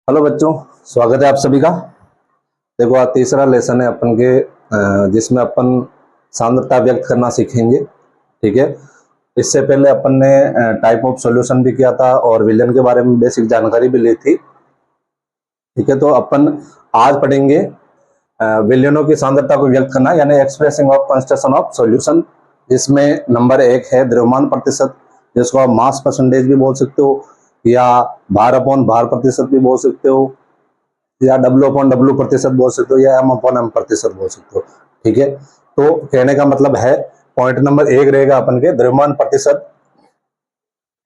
Hello बच्चों, स्वागत है आप सभी का। देखो, आज तीसरा लेसन है अपन के जिसमें अपन सांद्रता व्यक्त करना सीखेंगे। ठीक है। इससे पहले अपन ने टाइप ऑफ सॉल्यूशन भी किया था और विलयन के बारे में बेसिक जानकारी भी ली थी। ठीक है, तो अपन आज पढ़ेंगे विलयनों की सांद्रता को व्यक्त करना, यानी expressing of construction of solution, जिसमें नंबर 1 है द्रव्यमान प्रतिशत, जिसको आप मास परसेंटेज भी बोल सकते हो, या भार अपॉन भार प्रतिशत भी बोल सकते हो, या डब्ल्यू अपॉन डब्ल्यू प्रतिशत बोल सकते हो, या एम अपॉन एम प्रतिशत बोल सकते हो। ठीक है, तो कहने का मतलब है, पॉइंट नंबर 1 रहेगा अपन के द्रव्यमान प्रतिशत।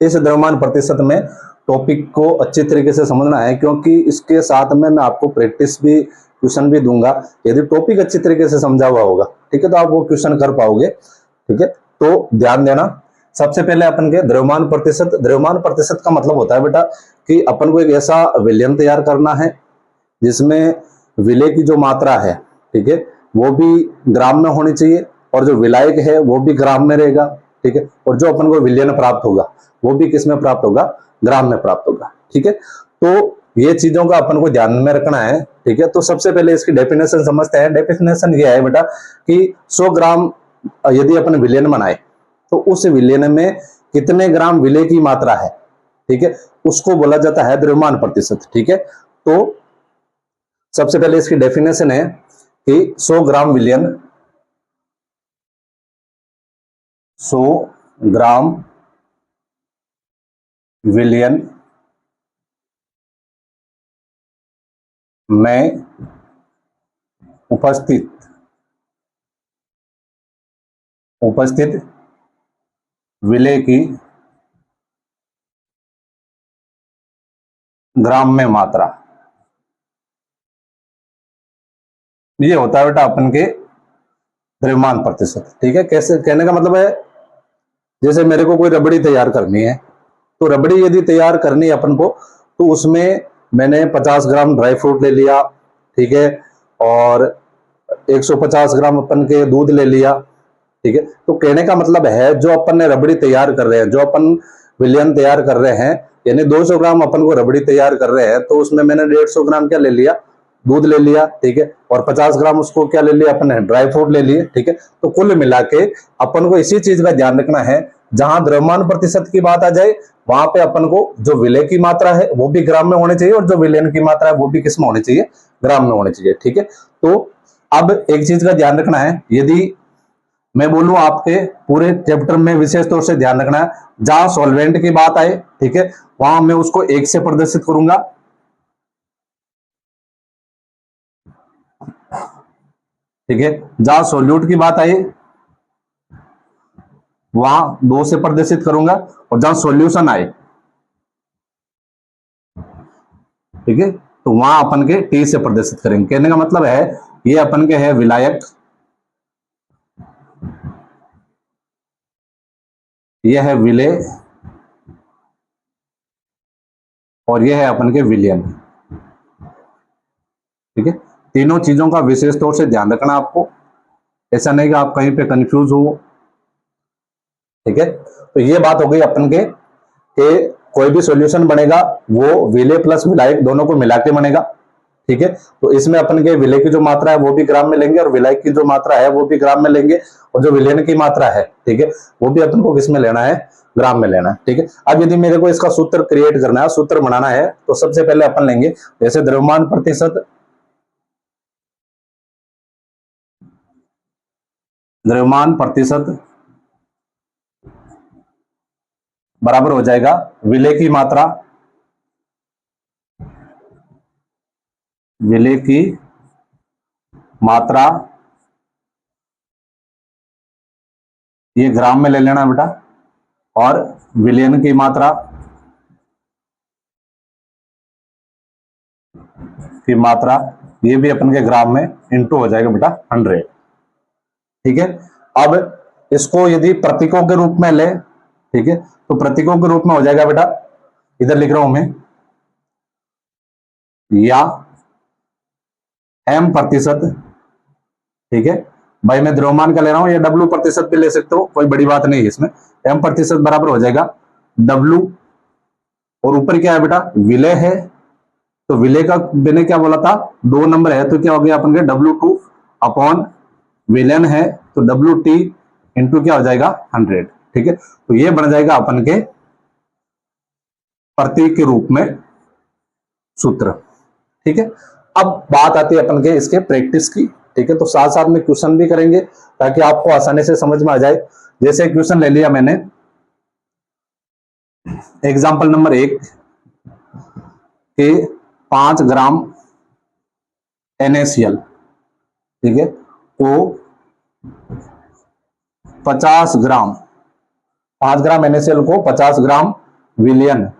इस द्रव्यमान प्रतिशत में टॉपिक को अच्छी तरीके से समझना है, क्योंकि इसके साथ में मैं आपको प्रैक्टिस भी क्वेश्चन भी दूंगा। यदि टॉपिक अच्छी तरीके से समझा हुआ होगा, ठीक है, तो आप वो क्वेश्चन कर पाओगे। ठीक है, तो ध्यान देना। सबसे पहले अपन के द्रव्यमान प्रतिशत का मतलब होता है बेटा कि अपन को एक ऐसा विलयन तैयार करना है जिसमें विलय की जो मात्रा है, ठीक है, वो भी ग्राम में होनी चाहिए, और जो विलायक है वो भी ग्राम में रहेगा। ठीक है, और जो अपन को विलयन प्राप्त होगा वो भी किस में प्राप्त होगा? ग्राम में प्राप्त होगा। ठीक है, तो ये चीजों का अपन को ध्यान में रखना है। ठीक है, तो सबसे पहले इसकी डेफिनेशन समझते हैं। डेफिनेशन ये है बेटा कि 100 ग्राम यदि अपन विलयन बनाए तो उस विलयन में कितने ग्राम विलय की मात्रा है, ठीक है, उसको बोला जाता है द्रव्यमान प्रतिशत। ठीक है, तो सबसे पहले इसकी डेफिनेशन है कि 100 ग्राम विलयन, 100 ग्राम विलयन में उपस्थित विलय की ग्राम में मात्रा, ये होता है बेटा अपन के द्रव्यमान प्रतिशत। ठीक है, कैसे कहने का मतलब है, जैसे मेरे को कोई रबड़ी तैयार करनी है, तो रबड़ी यदि तैयार करनी है अपन को, तो उसमें मैंने 50 ग्राम ड्राई फ्रूट ले लिया, ठीक है, और 150 ग्राम अपन के दूध ले लिया। ठीक है, तो कहने का मतलब है, जो अपन ने रबड़ी तैयार कर रहे हैं, जो अपन विलयन तैयार कर रहे हैं, यानी 200 ग्राम अपन को रबड़ी तैयार कर रहे हैं, तो उसमें मैंने 150 ग्राम क्या ले लिया? दूध ले लिया। ठीक है, और 50 ग्राम उसको क्या ले लिया अपन ने? ड्राई फ्रूट ले लिए। ठीक है, तो कुल मिला के अपन को इसी चीज का ध्यान रखना है, जहां द्रव्यमान प्रतिशत की बात आ जाए, वहां पे अपन को जो विलय की मात्रा है वो भी ग्राम में होनी चाहिए, और जो विलयन की मात्रा है वो भी किस में होनी चाहिए? ग्राम में होनी चाहिए। ठीक है, तो अब एक चीज का ध्यान रखना है, यदि मैं बोलूं आपके पूरे चैप्टर में विशेष तौर से ध्यान रखना है, जहां सॉल्वेंट की बात आए, ठीक है, वहां मैं उसको 1 से प्रदर्शित करूंगा। ठीक है, जहां सोल्यूट की बात आई वहां 2 से प्रदर्शित करूंगा, और जहां सॉल्यूशन आए, ठीक है, तो वहां अपन के T से प्रदर्शित करेंगे। कहने का मतलब है, ये अपन के है विलायक, यह है विलय, और यह है अपन के विलयन। ठीक है, तीनों चीजों का विशेष तौर से ध्यान रखना आपको, ऐसा नहीं कि आप कहीं पे कंफ्यूज हो। ठीक है, तो ये बात हो गई अपन के कि कोई भी सॉल्यूशन बनेगा वो विलय प्लस विलायक दोनों को मिला के बनेगा। ठीक है, तो इसमें अपन के विलय की जो मात्रा है वो भी ग्राम में लेंगे, और विलायक की जो मात्रा है वो भी ग्राम में लेंगे, और जो विलयन की मात्रा है, ठीक है, वो भी अपन को किस में लेना है? ग्राम में लेना है। ठीक है, अब यदि मेरे को इसका सूत्र क्रिएट करना है, सूत्र बनाना है, तो सबसे पहले अपन लेंगे जैसे द्रव्यमान प्रतिशत, द्रव्यमान प्रतिशत बराबर हो जाएगा विलय की मात्रा, विलय की मात्रा, ये ग्राम में ले लेना बेटा, और विलयन की मात्रा ये भी अपन के ग्राम में इंटू हो जाएगा बेटा 100। ठीक है, अब इसको यदि प्रतीकों के रूप में ले, ठीक है, तो प्रतीकों के रूप में हो जाएगा बेटा, इधर लिख रहा हूं मैं, या एम प्रतिशत। ठीक है, भाई मैं द्रव्यमान का ले रहा हूं, या डब्ल्यू प्रतिशत भी ले सकते हो, कोई बड़ी बात नहीं है इसमें। एम प्रतिशत बराबर हो जाएगा डब्ल्यू, और ऊपर क्या है बेटा? विलय है, तो विलेय का मैंने क्या बोला था, 2 नंबर है तो क्या हो गया अपन के W2 अपॉन विलेन है तो WT इंटू क्या हो जाएगा 100। ठीक है, तो ये बन जाएगा अपन के प्रतीक के रूप में सूत्र। ठीक है, अब बात आती है अपन के इसके प्रैक्टिस की। ठीक है, तो साथ साथ में क्वेश्चन भी करेंगे ताकि आपको आसानी से समझ में आ जाए। जैसे क्वेश्चन ले लिया मैंने, एग्जाम्पल नंबर 1 के 5 ग्राम NaCl, ठीक है, को 50 ग्राम 5 ग्राम NaCl को 50 ग्राम विलियन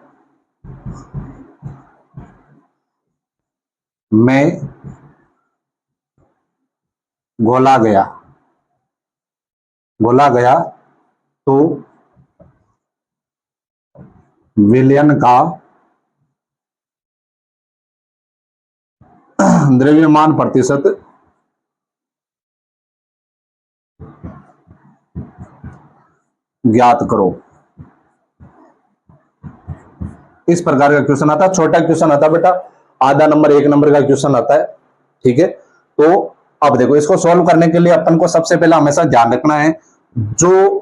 में घोला गया तो विलियन का द्रव्यमान प्रतिशत ज्ञात करो। इस प्रकार का क्वेश्चन आता है, छोटा क्वेश्चन आता है बेटा, आधा नंबर 1 नंबर का क्वेश्चन आता है। ठीक है, तो अब देखो इसको सॉल्व करने के लिए अपन को सबसे पहले हमेशा ध्यान रखना है, जो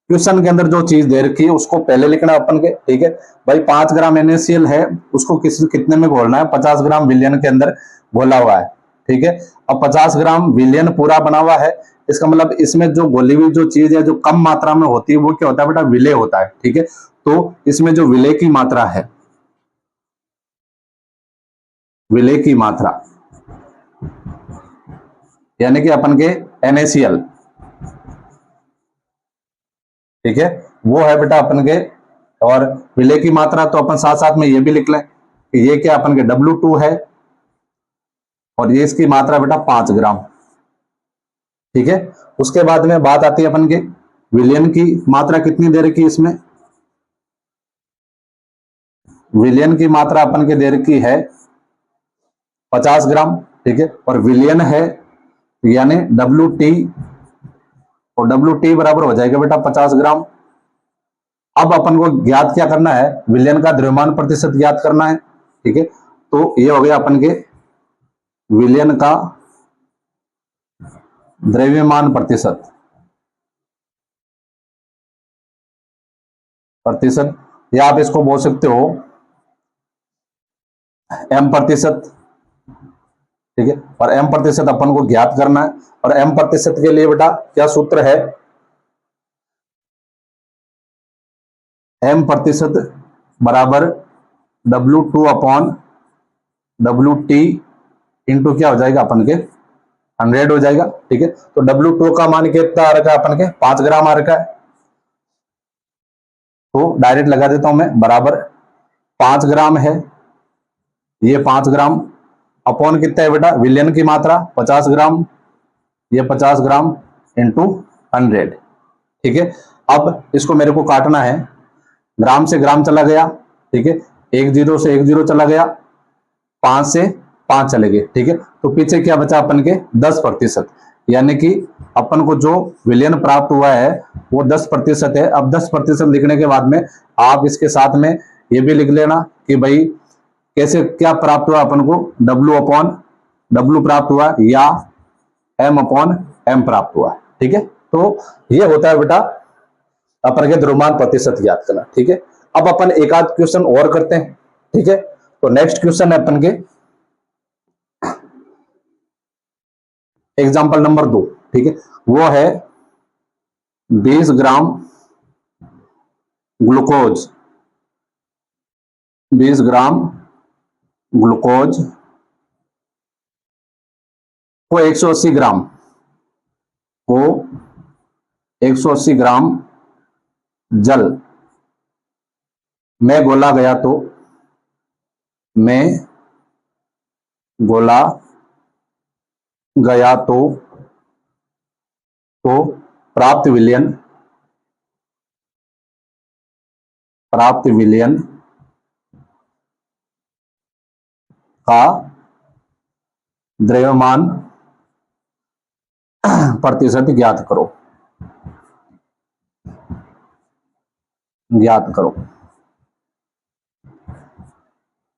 क्वेश्चन के अंदर जो चीज दे रखी है उसको पहले लिखना है अपन के। ठीक है भाई, 5 ग्राम NaCl है, उसको कितने में घोलना है, 50 ग्राम विलियन के अंदर घोला हुआ है। ठीक है, अब 50 ग्राम विलियन पूरा बना हुआ है, इसका मतलब इसमें जो घोली हुई जो चीज है जो कम मात्रा में होती है वो क्या होता है बेटा, विलेय होता है। ठीक है, तो इसमें जो विलेय की मात्रा है, विलेय की मात्रा यानी कि अपन के NaCl, ठीक है, वो है बेटा अपन के, और विलेय की मात्रा तो अपन साथ साथ में ये भी लिख लें कि ये क्या अपन के W2 है और ये इसकी मात्रा बेटा 5 ग्राम। ठीक है, उसके बाद में बात आती है अपन के विलियन की मात्रा कितनी दे रखी है इसमें, विलियन की मात्रा अपन के दे रखी है 50 ग्राम। ठीक है, और विलियन है यानी WT, और WT बराबर हो जाएगा बेटा 50 ग्राम। अब अपन को ज्ञात क्या करना है, विलियन का द्रव्यमान प्रतिशत ज्ञात करना है। ठीक है, तो ये हो गया अपन के विलियन का द्रव्यमान प्रतिशत या आप इसको बोल सकते हो M प्रतिशत। ठीक है, और M प्रतिशत अपन को ज्ञात करना है, और M प्रतिशत के लिए बेटा क्या सूत्र है, M प्रतिशत बराबर W2 अपॉन WT इंटू क्या हो जाएगा अपन के 100 हो जाएगा। ठीक है, तो W2 का मान कितना आ रखा है अपन के 5 ग्राम आ रखा है, तो डायरेक्ट लगा देता हूं मैं, बराबर 5 ग्राम है, ये 5 ग्राम अपॉन कितना है बेटा, विलियन की मात्रा 50 ग्राम, ये 50 ग्राम इंटू 100। ठीक है, अब इसको मेरे को काटना है, ग्राम से ग्राम चला गया। ठीक है, 1 जीरो से 1 जीरो चला गया, 5 से 5 चले गए। ठीक है, तो पीछे क्या बचा अपन के 10%, यानी कि अपन को जो विलियन प्राप्त हुआ है वो 10% है। अब 10% लिखने के बाद में आप इसके साथ में ये भी लिख लेना कि भाई कैसे क्या प्राप्त हुआ अपन को, W अपॉन W प्राप्त हुआ या M अपॉन M प्राप्त हुआ। ठीक है, तो ये होता है बेटा अपन के द्रव्यमान प्रतिशत ज्ञात करना। ठीक है, अब अपन एक आध क्वेश्चन और करते हैं। ठीक है, तो नेक्स्ट क्वेश्चन है अपन के एग्जाम्पल नंबर 2। ठीक है, वो है 20 ग्राम ग्लूकोज, 20 ग्राम ग्लूकोज को 180 ग्राम को 180 ग्राम जल में घोला गया तो, में घोला गया तो प्राप्त विलियन का द्रव्यमान प्रतिशत ज्ञात करो।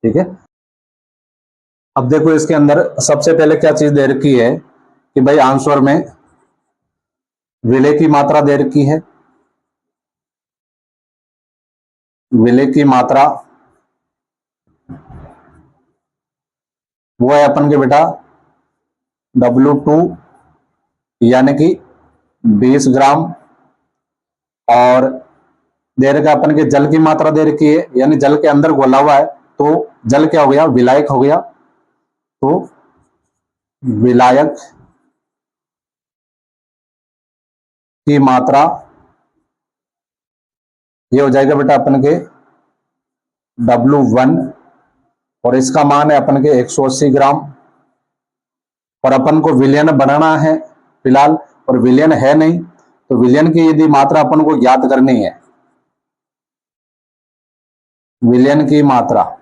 ठीक है, अब देखो इसके अंदर सबसे पहले क्या चीज दे रखी है कि भाई आंसर में विलय की मात्रा दे रखी है। विलय की मात्रा वो है अपन के बेटा W2 यानी कि 20 ग्राम। और दे रखा अपन के जल की मात्रा दे रखी है, यानी जल के अंदर घोला हुआ है, तो जल क्या हो गया, विलायक हो गया। तो विलायक की मात्रा ये हो जाएगा बेटा अपन के W1, और इसका मान है अपन के 180 ग्राम। और अपन को विलयन बनाना है फिलहाल, और विलयन है नहीं, तो विलयन की यदि मात्रा अपन को ज्ञात करनी है, विलयन की मात्रा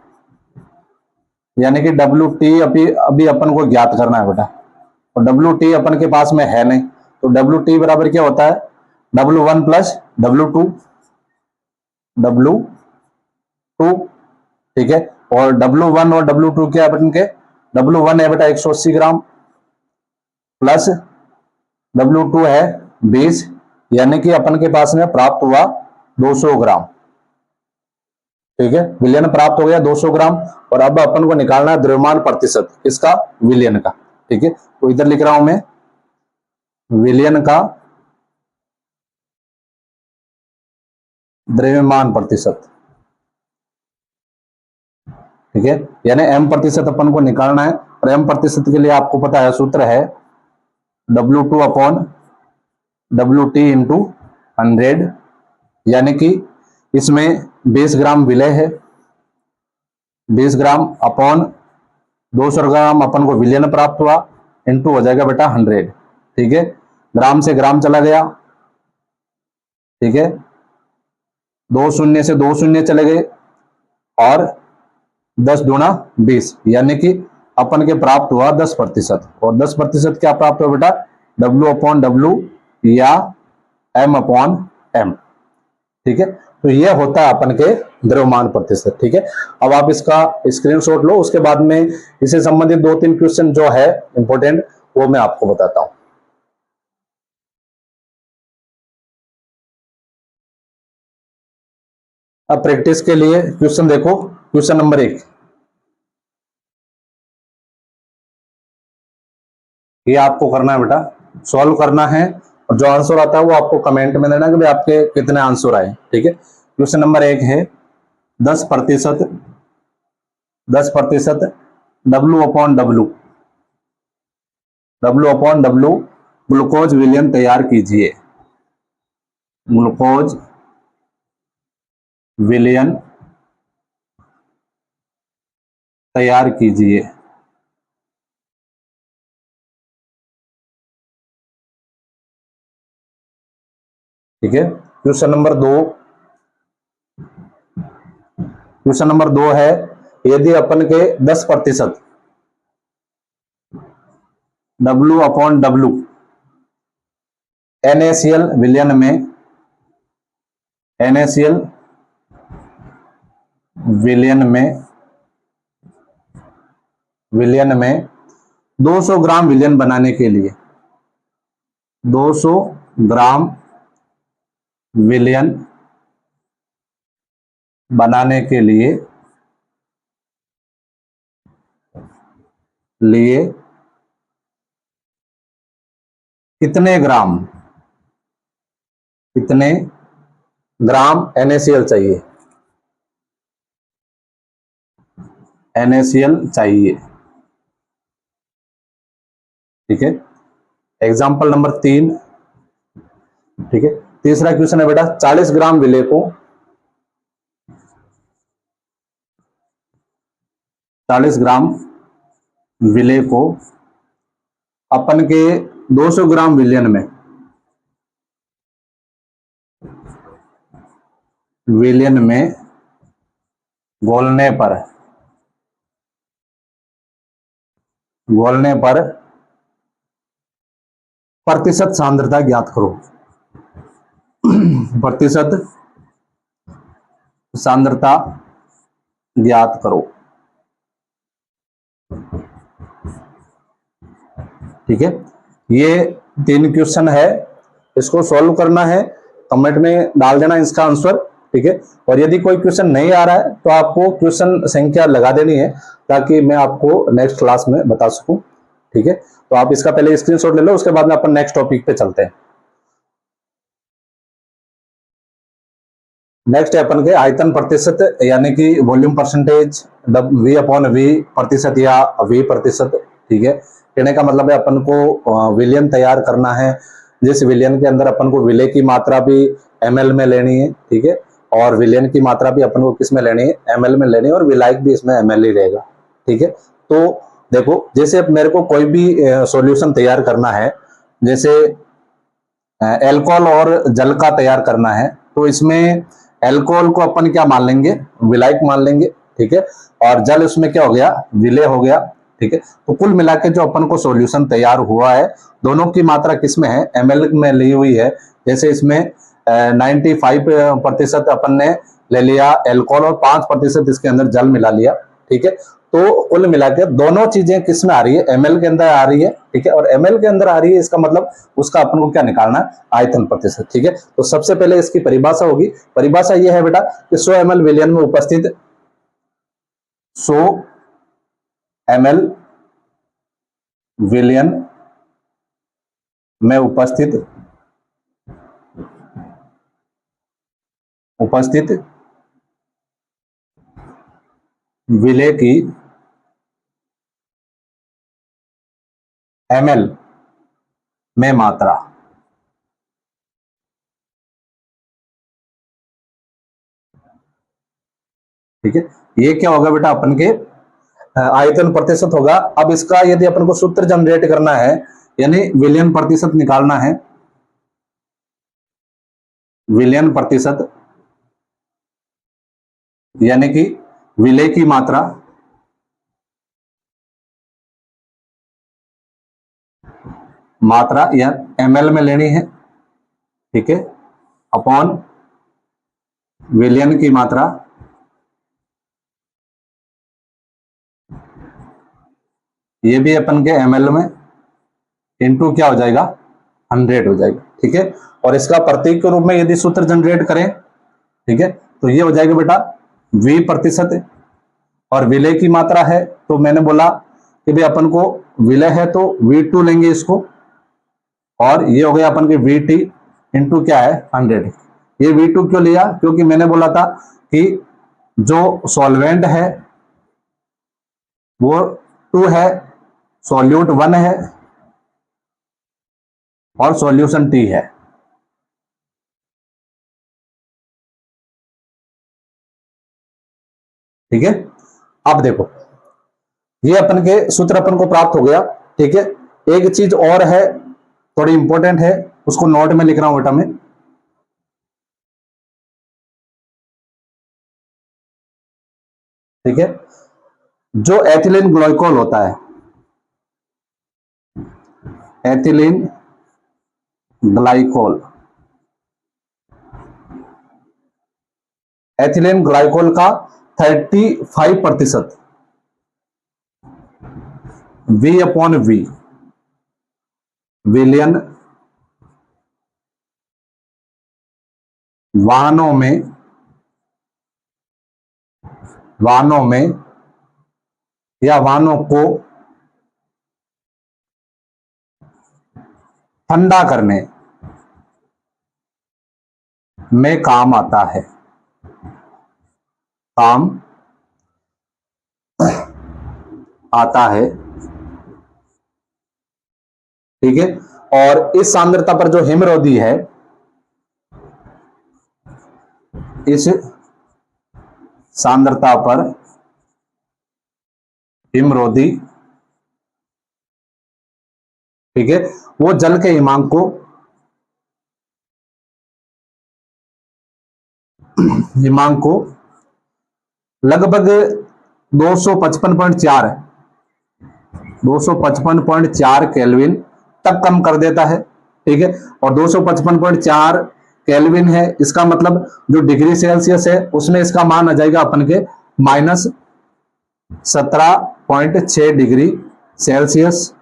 यानी कि WT अभी अभी अपन को ज्ञात करना है बेटा। और WT अपन के पास में है नहीं, तो WT बराबर क्या होता है, W1 प्लस W2, W2, ठीक है। और W1 और W2 क्या है अपन के, W1 है बेटा 180 ग्राम प्लस W2 है 20, यानी कि अपन के पास में प्राप्त हुआ 200 ग्राम। ठीक है, विलयन प्राप्त हो गया 200 ग्राम। और अब अपन को निकालना है द्रव्यमान प्रतिशत इसका, विलयन का। ठीक है, तो इधर लिख रहा हूं मैं विलयन का द्रव्यमान प्रतिशत। ठीक है, यानी m प्रतिशत अपन को निकालना है। और m प्रतिशत के लिए आपको पता है सूत्र है W2 अपॉन WT इंटू 100, यानी कि इसमें 20 ग्राम विलय है, 20 ग्राम अपॉन 200 ग्राम अपन को विलयन प्राप्त हुआ, इंटू हो जाएगा बेटा 100। ठीक है, ग्राम से ग्राम चला गया। ठीक है, 2 शून्य से 2 शून्य चले गए, और 10 दूना 20, यानी कि अपन के प्राप्त हुआ 10%। और 10% क्या प्राप्त हुआ बेटा, W अपॉन W या M अपॉन M। ठीक है, तो यह होता है अपन के द्रव्यमान प्रतिशत। ठीक है, अब आप इसका स्क्रीनशॉट लो, उसके बाद में इससे संबंधित 2-3 क्वेश्चन जो है इंपॉर्टेंट वो मैं आपको बताता हूं। अब प्रैक्टिस के लिए क्वेश्चन देखो, क्वेश्चन नंबर 1, ये आपको करना है बेटा, सॉल्व करना है। और जो आंसर आता है वो आपको कमेंट में देना कि भाई आपके कितने आंसर आए। ठीक है, क्वेश्चन नंबर 1 है 10% W अपॉन W ग्लूकोज विलयन तैयार कीजिए। ग्लूकोज विलयन तैयार कीजिए। ठीक है, क्वेश्चन नंबर 2, क्वेश्चन नंबर 2 है यदि अपन के 10% W अपॉन W NaCl विलयन में, NaCl विलयन में 200 ग्राम विलयन बनाने के लिए, 200 ग्राम विलयन बनाने के लिए कितने ग्राम NaCl चाहिए, NaCl चाहिए। ठीक है, एग्जाम्पल नंबर 3। ठीक है, तीसरा क्वेश्चन है बेटा 40 ग्राम विलय को 40 ग्राम विलय को अपन के 200 ग्राम विलयन में घोलने पर प्रतिशत सांद्रता ज्ञात करो। प्रतिशत सांद्रता ज्ञात करो। ठीक है, ये 3 क्वेश्चन है, इसको सॉल्व करना है, कमेंट में डाल देना इसका आंसर। ठीक है, और यदि कोई क्वेश्चन नहीं आ रहा है तो आपको क्वेश्चन संख्या लगा देनी है ताकि मैं आपको नेक्स्ट क्लास में बता सकूं। ठीक है, तो आप इसका पहले स्क्रीनशॉट ले लो, उसके बाद में अपन नेक्स्ट टॉपिक पे चलते हैं। नेक्स्ट है अपन के आयतन प्रतिशत, यानी कि volume percentage, V upon V प्रतिशत या वी प्रतिशत। ठीक है, कहने का मतलब है अपन को विलियन तैयार करना है, जिस विलियन के अंदर अपन को विले की मात्रा भी ml में लेनी है। ठीक है, और विलियन की मात्रा भी अपन को किस में लेनी है, ml में लेनी है, और विलायक भी इसमें ml ही रहेगा। ठीक है, तो देखो जैसे अब मेरे को कोई भी सॉल्यूशन तैयार करना है, जैसे एल्कोहल और जल का तैयार करना है, तो इसमें एल्कोहल को अपन क्या मान लेंगे, विलायक मान लेंगे। ठीक है, और जल उसमें क्या हो गया, विलेय हो गया। ठीक है, तो कुल मिला के जो अपन को सॉल्यूशन तैयार हुआ है, दोनों की मात्रा किस में है, ml में ली हुई है। जैसे इसमें 95% अपन ने ले लिया एल्कोहल और 5% इसके अंदर जल मिला लिया। ठीक है, तो कुल मिला के दोनों चीजें किस में आ रही है, ml के अंदर आ रही है। ठीक है, और ml के अंदर आ रही है, इसका मतलब उसका अपन को क्या निकालना है, आयतन प्रतिशत। ठीक है, तो सबसे पहले इसकी परिभाषा होगी, परिभाषा ये है बेटा कि 100 ml विलियन में उपस्थित 100 ml विलियन में उपस्थित विलेय की ml में मात्रा। ठीक है, ये क्या होगा बेटा, अपन के आयतन प्रतिशत होगा। अब इसका यदि अपन को सूत्र जनरेट करना है, यानी विलियन प्रतिशत निकालना है, विलियन प्रतिशत यानी कि विलेय की मात्रा या ml में लेनी है। ठीक है, अपॉन विलियन की मात्रा, ये भी अपन के ml में, इनटू क्या हो जाएगा, 100 हो जाएगा। ठीक है, और इसका प्रतीक के रूप में यदि सूत्र जनरेट करें, ठीक है, तो ये हो जाएगा बेटा v प्रतिशत, और विलेय की मात्रा है तो मैंने बोला कि भाई अपन को विलेय है तो v2 लेंगे इसको, और ये हो गया अपन के vt इंटू क्या है, 100। ये v2 क्यों लिया, क्योंकि मैंने बोला था कि जो सॉल्वेंट है वो 2 है, सॉल्यूट 1 है, और सॉल्यूशन T है। ठीक है, अब देखो ये अपन के सूत्र अपन को प्राप्त हो गया। ठीक है, एक चीज और है, थोड़ी इंपॉर्टेंट है, उसको नोट में लिख रहा हूं बेटा मैं। ठीक है, जो एथिलीन ग्लाइकोल होता है, एथिलीन ग्लाइकोल, एथिलीन ग्लाइकोल का 35% V अपॉन वी विलियन वाहनों में या वाहनों को ठंडा करने में काम आता है, ठीक है, और इस सांद्रता पर जो हिमरोधी है, इस सांद्रता पर हिमरोधी, ठीक है, वो जल के हिमांक को लगभग 255.4 केल्विन तक कम कर देता है। ठीक है, और 255.4 केल्विन है, इसका मतलब जो डिग्री सेल्सियस है उसमें इसका मान आ जाएगा अपन के -17.6 डिग्री सेल्सियस।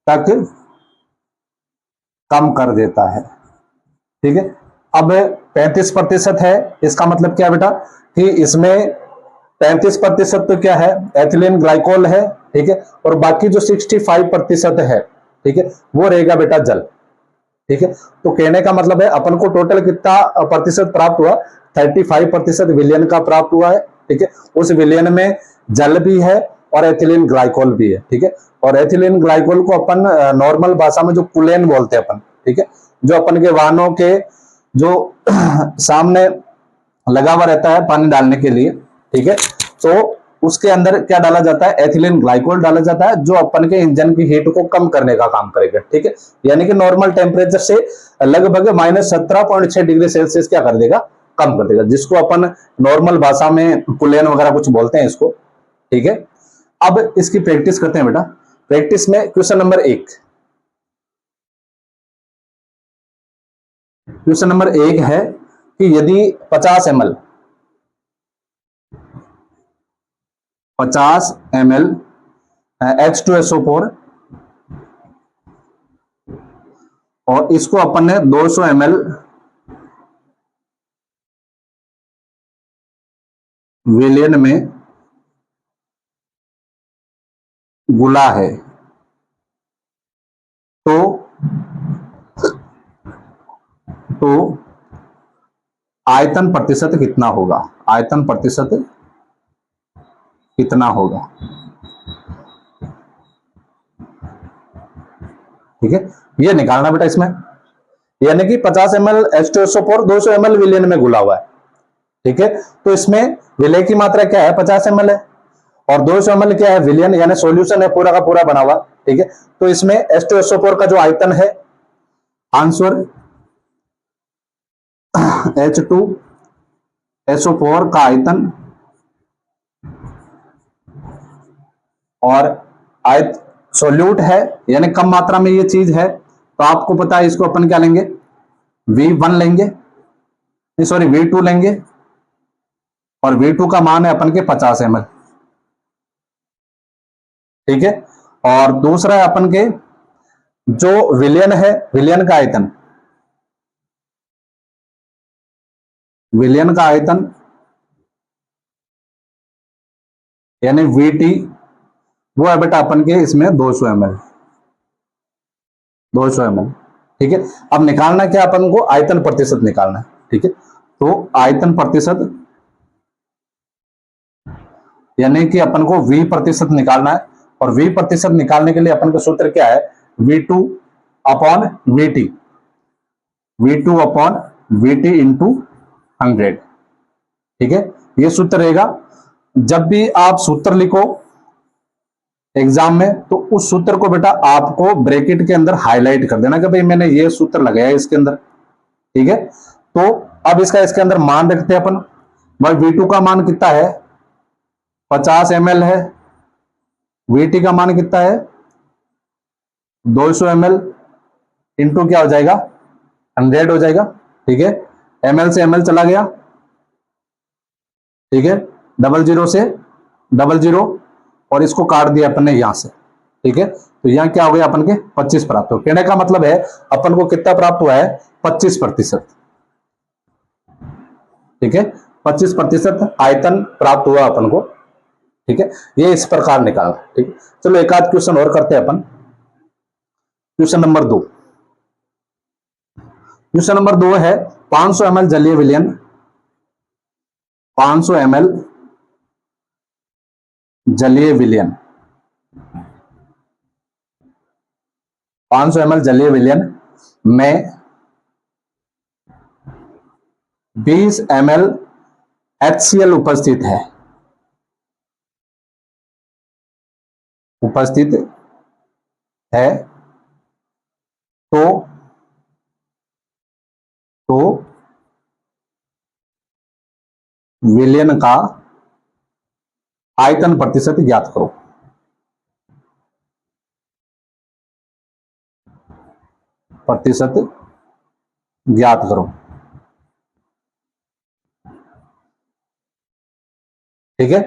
तक कम कर देता है। ठीक है, अब 35% है, इसका मतलब क्या है बेटा कि इसमें 35% तो क्या है, एथिलीन ग्लाइकोल है। ठीक है, और बाकी जो 65% है, ठीक है, वो रहेगा बेटा जल। ठीक है, तो कहने का मतलब है अपन को टोटल कितना प्रतिशत प्राप्त हुआ, 35% विलियन का प्राप्त हुआ है। ठीक है, उस विलियन में जल भी है और एथिलीन ग्लाइकोल भी है। ठीक है, और एथिलीन ग्लाइकोल को अपन नॉर्मल भाषा में जो कुलेन बोलते हैं अपन। ठीक है, जो अपन के वाहनों के जो सामने लगा हुआ रहता है पानी डालने के लिए। ठीक है, तो उसके अंदर क्या डाला जाता है, एथिलीन ग्लाइकोल डाला जाता है, जो अपन के इंजन की हीट को कम करने का काम करेगा। ठीक है, यानी कि नॉर्मल टेम्परेचर से लगभग -17.6 डिग्री सेल्सियस क्या कर देगा, कम कर देगा, जिसको अपन नॉर्मल भाषा में कुलेन वगैरह कुछ बोलते हैं इसको। ठीक है, अब इसकी प्रैक्टिस करते हैं बेटा। प्रैक्टिस में क्वेश्चन नंबर 1, क्वेश्चन नंबर 1 है कि यदि 50 ml H2SO4 और इसको अपन ने 200 ml विलियन में गुला है, तो आयतन प्रतिशत कितना होगा, आयतन प्रतिशत कितना होगा। ठीक है, ये निकालना बेटा इसमें, यानी कि 50 ml H2SO4 200 ml विलियन में घुला हुआ है। ठीक है, तो इसमें विलय की मात्रा क्या है, 50 ml है, और 200 ml क्या है, विलियन, यानी सॉल्यूशन है पूरा का पूरा बना हुआ। ठीक है, तो इसमें H2SO4 का जो आयतन है, आंसर H2SO4 का आयतन और आयत सोल्यूट है, यानी कम मात्रा में ये चीज है, तो आपको पता है इसको अपन क्या लेंगे, V1 लेंगे, नहीं सॉरी V2 लेंगे, और V2 का मान है अपन के 50 ml। ठीक है, और दूसरा है अपन के जो विलियन है, विलियन का आयतन, विलियन का आयतन यानी VT, वो है बेटा अपन के इसमें 200 ml, 200 ml। ठीक है, अब निकालना क्या अपन को, आयतन प्रतिशत निकालना है। ठीक है, तो आयतन प्रतिशत यानी कि अपन को V प्रतिशत निकालना है, और V प्रतिशत निकालने के लिए अपन का सूत्र क्या है, V2 upon VT, V2 upon VT into 100। ठीक है, ये सूत्र रहेगा। जब भी आप सूत्र लिखो एग्जाम में, तो उस सूत्र को बेटा आपको ब्रैकेट के अंदर हाईलाइट कर देना कि भाई मैंने ये सूत्र लगाया इसके अंदर। ठीक है, तो अब इसका इसके अंदर मान रखते हैं अपन। भाई V2 का मान कितना है, 50 ml है, VT का मान कितना है 200 ml, इंटू क्या हो जाएगा 100 हो जाएगा। ठीक है, ml से ml चला गया। ठीक है, 00 से 00, और इसको काट दिया अपन ने यहां से। ठीक है, तो यहां क्या हो गया अपन के 25 प्राप्त हो। कहने का मतलब है अपन को कितना प्राप्त हुआ है, 25%। ठीक है, 25% आयतन प्राप्त हुआ अपन को। ठीक है, ये इस प्रकार निकालना। ठीक है, चलो एक आध क्वेश्चन और करते हैं अपन। क्वेश्चन नंबर 2, क्वेश्चन नंबर 2 है 500 ml जलीय विलयन, 500 ml जलीय विलयन, 500 ml जलीय विलयन में 20 ml HCl उपस्थित है, उपस्थित है, तो विलयन का आयतन प्रतिशत ज्ञात करो। प्रतिशत ज्ञात करो। ठीक है,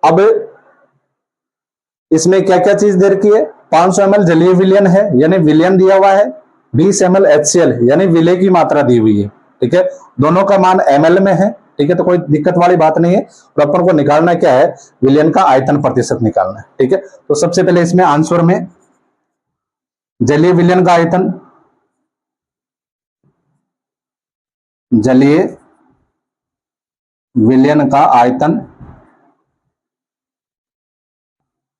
अब इसमें क्या क्या चीज दे रखी है, 500 ml जलीय विलयन है यानी विलयन दिया हुआ है, 20 ml HCl यानी विलय की मात्रा दी हुई है, ठीक है। दोनों का मान ml में है, ठीक है, तो कोई दिक्कत वाली बात नहीं है। और अपन को निकालना क्या है, विलयन का आयतन प्रतिशत निकालना है, ठीक है। तो सबसे पहले इसमें आंसर में जलीय विलयन का आयतन, जलीय विलयन का आयतन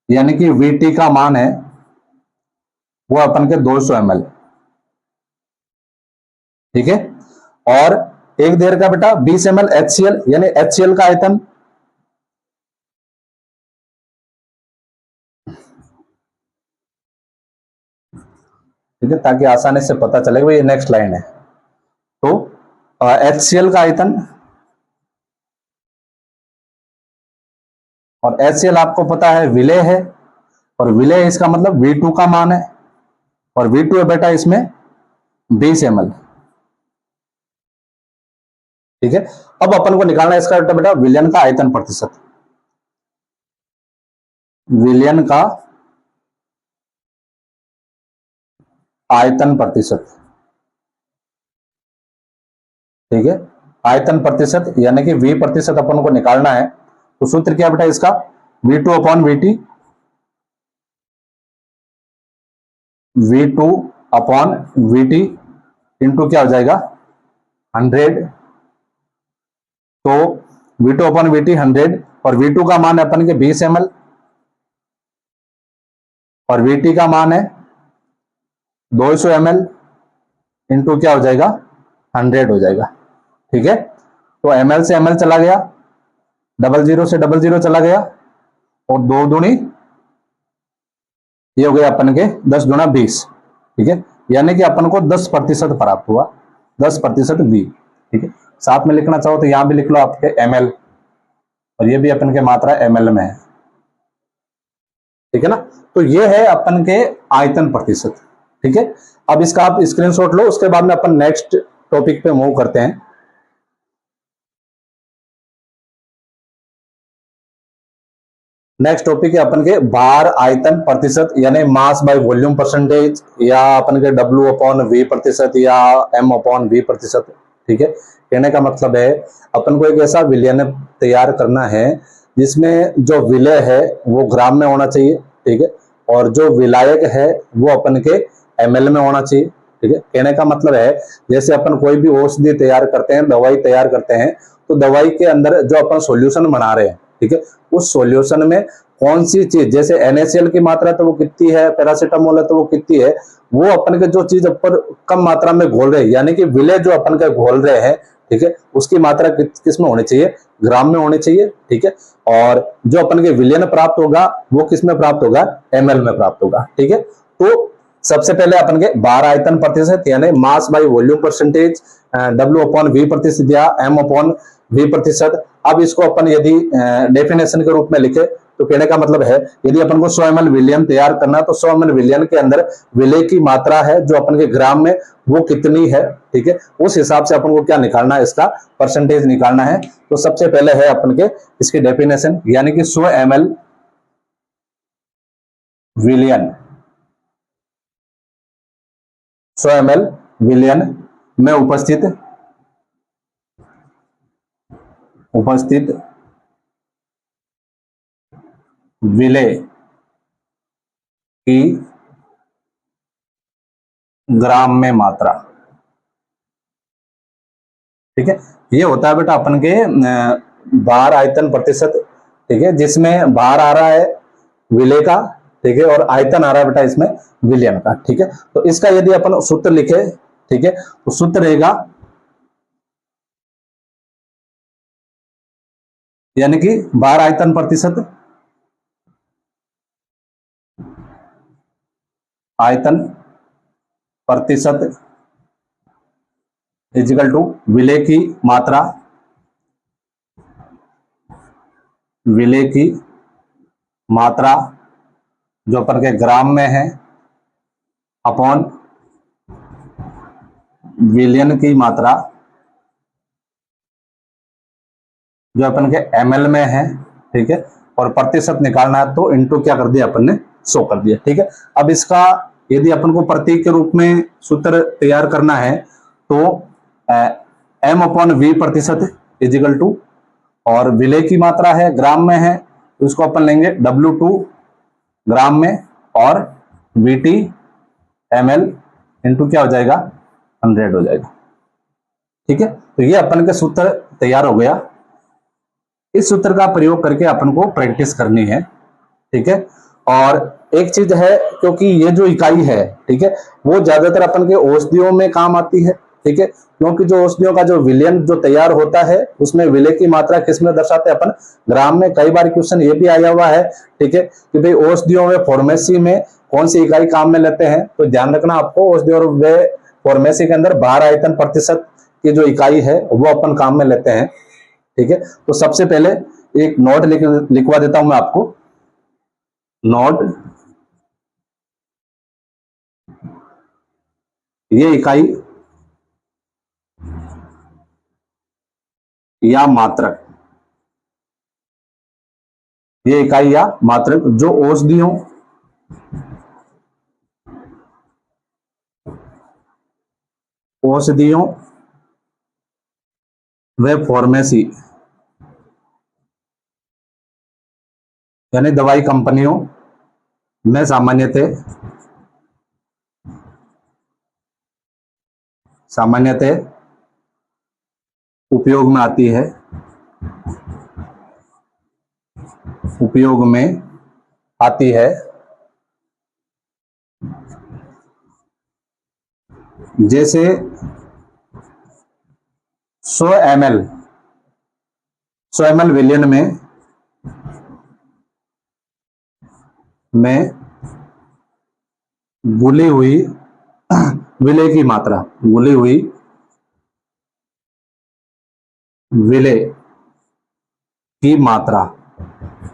यानी कि VT का मान है वो अपन के 200 ml, ठीक है। और एक देर का बेटा 20 ml HCl यानी HCl का आयतन, ठीक है, ताकि आसानी से पता चले कि ये नेक्स्ट लाइन है। तो HCl का आयतन, और HCl आपको पता है विलय है, और विलय इसका मतलब V2 का मान है, और V2 है बेटा इसमें 20 ml, ठीक है। अब अपन को निकालना है इसका बेटा विलयन का आयतन प्रतिशत, विलयन का आयतन प्रतिशत, ठीक है। आयतन प्रतिशत यानी कि V प्रतिशत अपन को निकालना है। तो सूत्र क्या बेटा इसका, V2 upon VT, V2 upon VT into क्या हो जाएगा 100। तो V2 अपॉन VT 100, और V2 का मान है अपन के 20 ml, और VT का मान है 200 ml इंटू क्या हो जाएगा 100 हो जाएगा, ठीक है। तो ml से ml चला गया, 00 से 00 चला गया, और 2 दूनी ये हो गया अपन के 10 दूना 20, ठीक है। यानी कि अपन को 10% प्राप्त हुआ, 10% V, ठीक है। साथ में लिखना चाहो तो यहां भी लिख लो आपके ml, और ये भी अपन के मात्रा ml में है, ठीक है ना। तो ये है अपन के आयतन प्रतिशत, ठीक है। अब इसका आप स्क्रीनशॉट लो, उसके बाद में अपन नेक्स्ट टॉपिक पे मूव करते हैं। नेक्स्ट टॉपिक है अपन के भार आयतन प्रतिशत यानी मास बाय वॉल्यूम परसेंटेज, या अपन के W अपॉन V प्रतिशत, या M अपॉन V प्रतिशत, ठीक है। कहने का मतलब है अपन को एक ऐसा विलयन तैयार करना है जिसमें जो विलय है वो ग्राम में होना चाहिए, ठीक है, और जो विलायक है वो अपन के ml में होना चाहिए, ठीक है। कहने का मतलब है जैसे अपन कोई भी औषधि तैयार करते हैं, दवाई तैयार करते हैं, तो दवाई के अंदर जो अपन सॉल्यूशन बना रहे हैं, ठीक है, उस सॉल्यूशन में कौन सी चीज, जैसे NaCl की मात्रा तो वो कितनी है, पैरासीटामोल है तो वो कितनी है, वो अपन के जो चीज ऊपर कम मात्रा में घोल रहे हैं यानी कि विलय जो अपन का घोल रहे हैं, ठीक है, उसकी मात्रा किस में होनी चाहिए, ग्राम में होनी चाहिए, ठीक है। और जो अपन के विलयन प्राप्त होगा वो किस में प्राप्त होगा, ml में प्राप्त होगा, ठीक है। तो सबसे पहले अपन के भार आयतन प्रतिशत यानी mass by volume percentage, W upon V प्रतिशत या M अपॉन V प्रतिशत। अब इसको अपन यदि डेफिनेशन के रूप में लिखे तो कहने का मतलब है यदि अपन को 100 ml विलयन तैयार करना है तो 100 ml विलयन के अंदर विलय की मात्रा है जो अपन के ग्राम में वो कितनी है, ठीक है, उस हिसाब से अपन को क्या निकालना है, इसका परसेंटेज निकालना है। तो सबसे पहले है अपन के इसकी डेफिनेशन यानी कि 100 ml विलयन, 100 ml विलयन में उपस्थित विलय की ग्राम में मात्रा, ठीक है। ये होता है बेटा अपन के भार आयतन प्रतिशत, ठीक है, जिसमें भार आ रहा है विलय का, ठीक है, और आयतन आ रहा है बेटा इसमें विलयन का, ठीक है। तो इसका यदि अपन सूत्र लिखे, ठीक है, तो सूत्र रहेगा यानी कि भार आयतन प्रतिशत, आयतन प्रतिशत इजिकल टू विलय की मात्रा, विलय की मात्रा जो अपन के ग्राम में है अपॉन विलयन की मात्रा जो अपन के ml में है, ठीक है, और प्रतिशत निकालना है तो इनटू क्या कर दिया अपन ने शो कर दिया। ठीक है, अब इसका यदि अपन को प्रतीक के रूप में सूत्र तैयार करना है तो m अपॉन वी प्रतिशत इजिकल टू, और विलय की मात्रा है ग्राम में है तो इसको अपन लेंगे W2 ग्राम में, और VT ml इंटू क्या हो जाएगा 100 हो जाएगा। ठीक है, तो ये अपन का सूत्र तैयार हो गया। इस सूत्र का प्रयोग करके अपन को प्रैक्टिस करनी है। ठीक है, और एक चीज है, क्योंकि ये जो इकाई है, ठीक है, वो ज्यादातर अपन के औषधियों में काम आती है। ठीक है, क्योंकि जो औषधियों का जो विलयन जो तैयार होता है उसमें विलय की मात्रा किस में दर्शाते हैं अपन, ग्राम में। कई बार क्वेश्चन ये भी आया हुआ है, ठीक है, कि भाई औषधियों में फार्मेसी में कौन सी इकाई काम में लेते हैं, तो ध्यान रखना आपको, औषधि और वे फार्मेसी के अंदर भार आयतन प्रतिशत की जो इकाई है वो अपन काम में लेते हैं। ठीक है, तो सबसे पहले एक नोट लिखवा देता हूं मैं आपको। नोट, ये इकाई या मात्रक, ये इकाई या मात्रक जो औषधियों व फार्मेसी यानी दवाई कंपनियों में सामान्यतः उपयोग में आती है, जैसे 100 ml विलियन में घुली हुई विलय की मात्रा,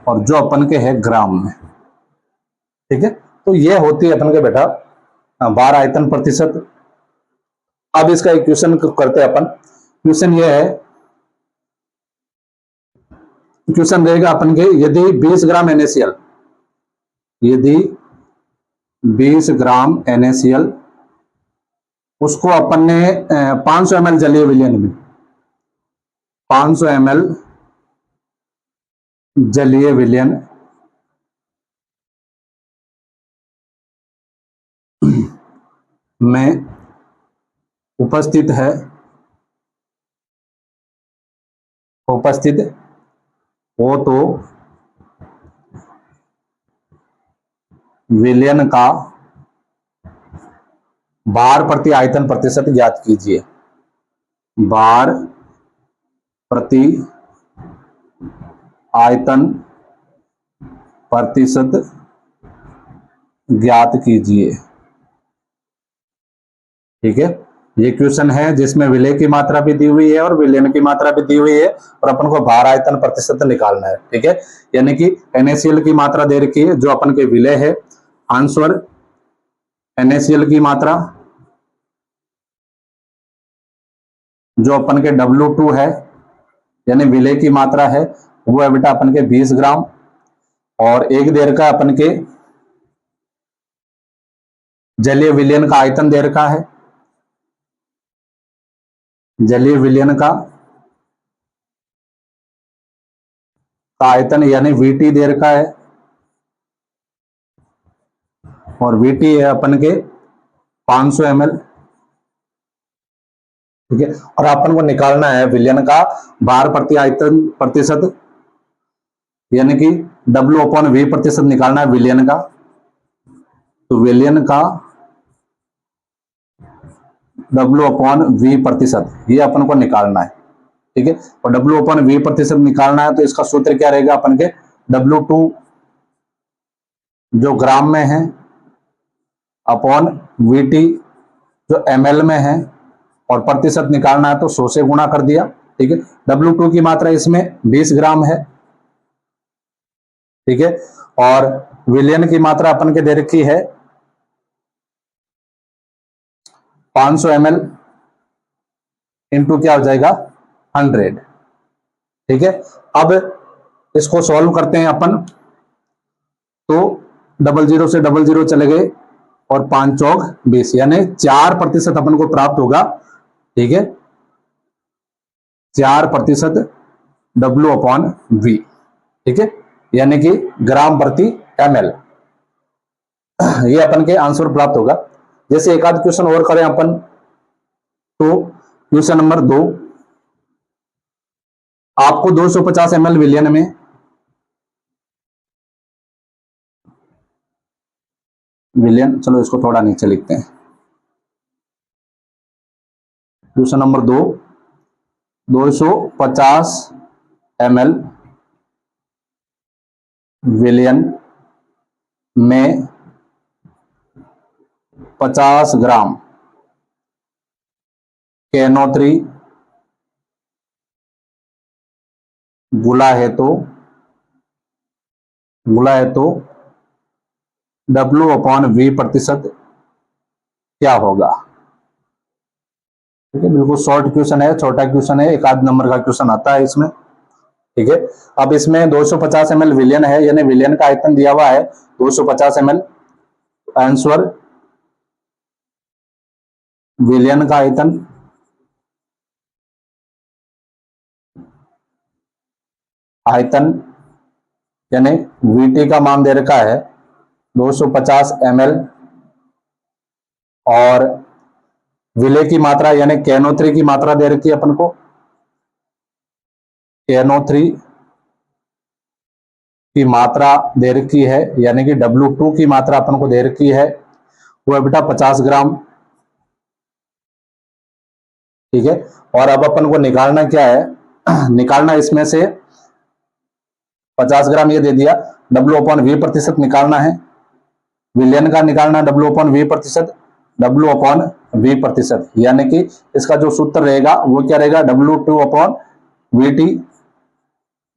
और जो अपन के है ग्राम में। ठीक है, तो ये होती है अपन के बेटा भार आयतन प्रतिशत। अब इसका एक क्वेश्चन करते हैं अपन। क्वेश्चन ये है, क्वेश्चन रहेगा अपन के, यदि 20 ग्राम NaCl, यदि 20 ग्राम NaCl उसको अपन ने 500 ml जलीय विलयन में, 500 ml जलीय विलयन में उपस्थित हो तो विलयन का भार प्रति आयतन प्रतिशत ज्ञात कीजिए। भार प्रति आयतन प्रतिशत ज्ञात कीजिए। ठीक है, ये क्वेश्चन है जिसमें विलय की मात्रा भी दी हुई है और विलयन की मात्रा भी दी हुई है, और अपन को भार आयतन प्रतिशत निकालना है। ठीक है, यानी कि NaCl की मात्रा दे रखी है जो अपन के विलय है, आंसर NaCl की मात्रा जो अपन के W2 है यानी विलय की मात्रा है वो है बेटा अपन के 20 ग्राम, और एक देर का अपन के जलीय विलयन का आयतन दे रखा है, जलीय विलयन का आयतन यानी VT दे रखा है, और VT है अपन के 500 ml। ठीक है, और अपन को निकालना है विलयन का भार प्रति आयतन प्रतिशत, यानी कि W/V प्रतिशत निकालना है विलयन का। तो विलयन का W/V प्रतिशत ये अपन को निकालना है। ठीक है, और W/V प्रतिशत निकालना है तो इसका सूत्र क्या रहेगा अपन के, W2 जो ग्राम में है अपॉन VT जो ml में है, और प्रतिशत निकालना है तो 100 से गुणा कर दिया। ठीक है, W2 की मात्रा इसमें 20 ग्राम है। ठीक है, और विलयन की मात्रा अपन के दे रखी है 500 ml इंटू क्या हो जाएगा 100। ठीक है, अब इसको सॉल्व करते हैं अपन। तो डबल जीरो से डबल जीरो चले गए और 5 चौक 20, यानी 4% अपन को प्राप्त होगा। ठीक है, 4% W/V। ठीक है, यानी कि ग्राम प्रति ml, ये अपन के आंसर प्राप्त होगा। जैसे एक आध क्वेश्चन और करें अपन, तो क्वेश्चन नंबर 2, आपको 250 ml विलियन में चलो इसको थोड़ा नीचे लिखते हैं। क्वेश्चन नंबर 2, 250 ml विलियन में 50 ग्राम KNO3 गुला है तो W/V% क्या होगा। ठीक है, बिल्कुल शॉर्ट क्वेश्चन है, छोटा क्वेश्चन है, एक आध नंबर का क्वेश्चन आता है इसमें। ठीक है, अब इसमें 250 ml विलियन है, यानी विलियन का आयतन दिया हुआ है 250 ml। आंसर विलियन का आयतन यानी VT का मान दे रखा है 250 ml, और विले की मात्रा यानी KNO3 की मात्रा दे रखी है अपन को, KNO3 की मात्रा दे रखी है, यानी कि W2 की मात्रा अपन को दे रखी है, वो है बेटा 50 ग्राम। ठीक है, और अब अपन को निकालना क्या है, निकालना इसमें से 50 ग्राम ये दे दिया, W/V% निकालना है, विलियन का निकालना W/V%, W/V%, यानी कि इसका जो सूत्र रहेगा वो क्या रहेगा, W2/VT,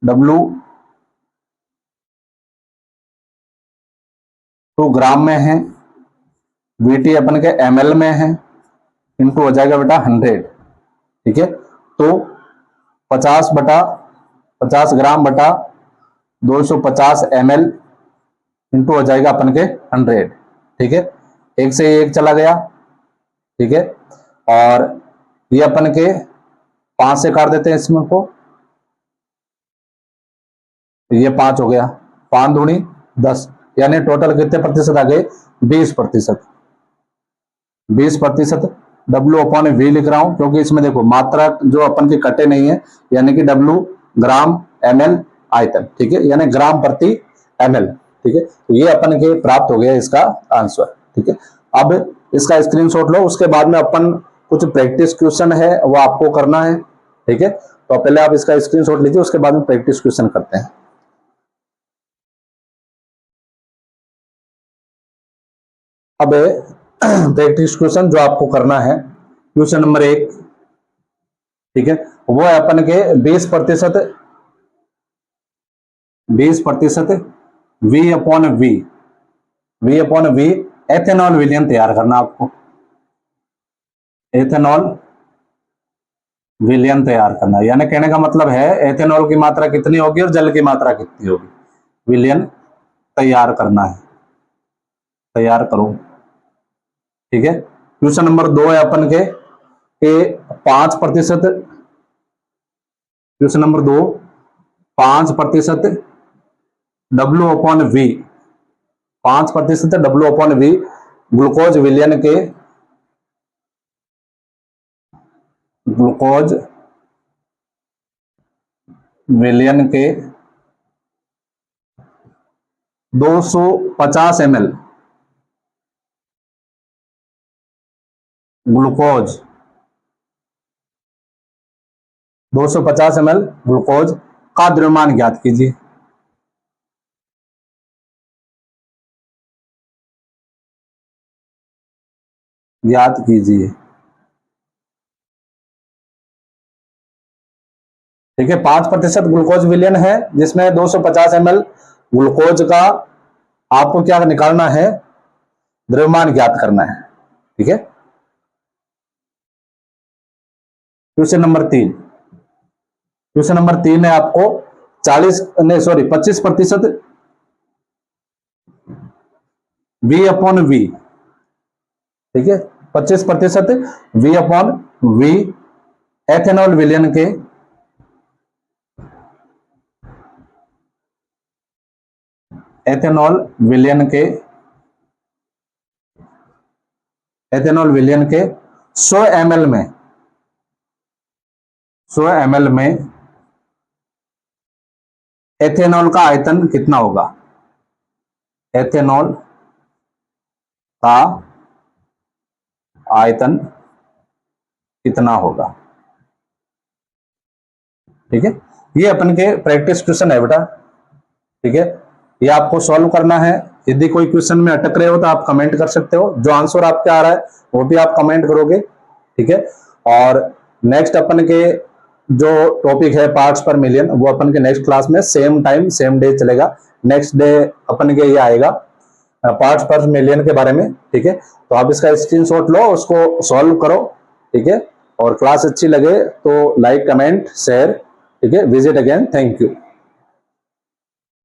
W2 ग्राम में है, VT अपन के ml में है, इनटू हो जाएगा बेटा 100। ठीक है, तो 50 ग्राम बटा 250 ml इंटू हो जाएगा अपन के 100। ठीक है, एक से एक चला गया। ठीक है, और ये अपन के 5 से काट देते हैं इसमें को, ये 5 हो गया, 5 दूनी 10, यानी टोटल कितने प्रतिशत आ गए, 20%। 20% W/V लिख रहा हूं, क्योंकि इसमें देखो मात्रा जो अपन के कटे नहीं है, यानी कि W ग्राम ml आयतन। ठीक है, यानी ग्राम प्रति ml। ठीक है, तो ये अपन के प्राप्त हो गया इसका आंसर। ठीक है, अब इसका स्क्रीनशॉट लो, उसके बाद में अपन कुछ प्रैक्टिस क्वेश्चन है वो आपको करना है। ठीक है, तो पहले आप इसका स्क्रीनशॉट लीजिए, उसके बाद में प्रैक्टिस क्वेश्चन करते हैं। अब प्रैक्टिस क्वेश्चन जो आपको करना है, क्वेश्चन नंबर 1, ठीक है, वो है अपन के 20% V/V एथेनॉल विलियन तैयार करना आपको, एथेनॉल विलियन तैयार करना, यानी कहने का मतलब है एथेनॉल की मात्रा कितनी होगी और जल की मात्रा कितनी होगी, विलियन तैयार करना है, तैयार करो। ठीक है, क्वेश्चन नंबर 2 है अपन के 5%, question number 2 5% W/V, 5% W/V glucose विलियन के, ग्लूकोज विलियन के 250 ml ग्लूकोज, 250 ml ग्लूकोज का द्रव्यमान ज्ञात कीजिए। ज्ञात कीजिए। ठीक है, 5% ग्लूकोज विलियन है, जिसमें 250 ml ग्लूकोज का आपको क्या निकालना है, द्रव्यमान ज्ञात करना है। ठीक है, क्वेश्चन नंबर 3, क्वेश्चन नंबर 3 है आपको 25% V अपॉन V, ठीक है, 25%, V अपॉन V एथेनॉल विलयन के एथेनॉल विलयन के 100 ml में 100 ml में एथेनॉल का आयतन कितना होगा, एथेनॉल का आयतन कितना होगा। ठीक है, ये अपन के प्रैक्टिस क्वेश्चन है बेटा। ठीक है, ये आपको सॉल्व करना है। यदि कोई क्वेश्चन में अटक रहे हो तो आप कमेंट कर सकते हो, जो आंसर आपके आ रहा है वो भी आप कमेंट करोगे। ठीक है, और नेक्स्ट अपन के जो टॉपिक है पार्ट्स पर मिलियन, वो अपन के नेक्स्ट क्लास में सेम टाइम सेम डे चलेगा। नेक्स्ट डे अपन के ये आएगा पार्ट्स पर मिलियन के बारे में। ठीक है, तो आप इसका स्क्रीनशॉट लो, उसको सॉल्व करो। ठीक है, और क्लास अच्छी लगे तो लाइक कमेंट शेयर। ठीक है, विजिट अगेन, थैंक यू।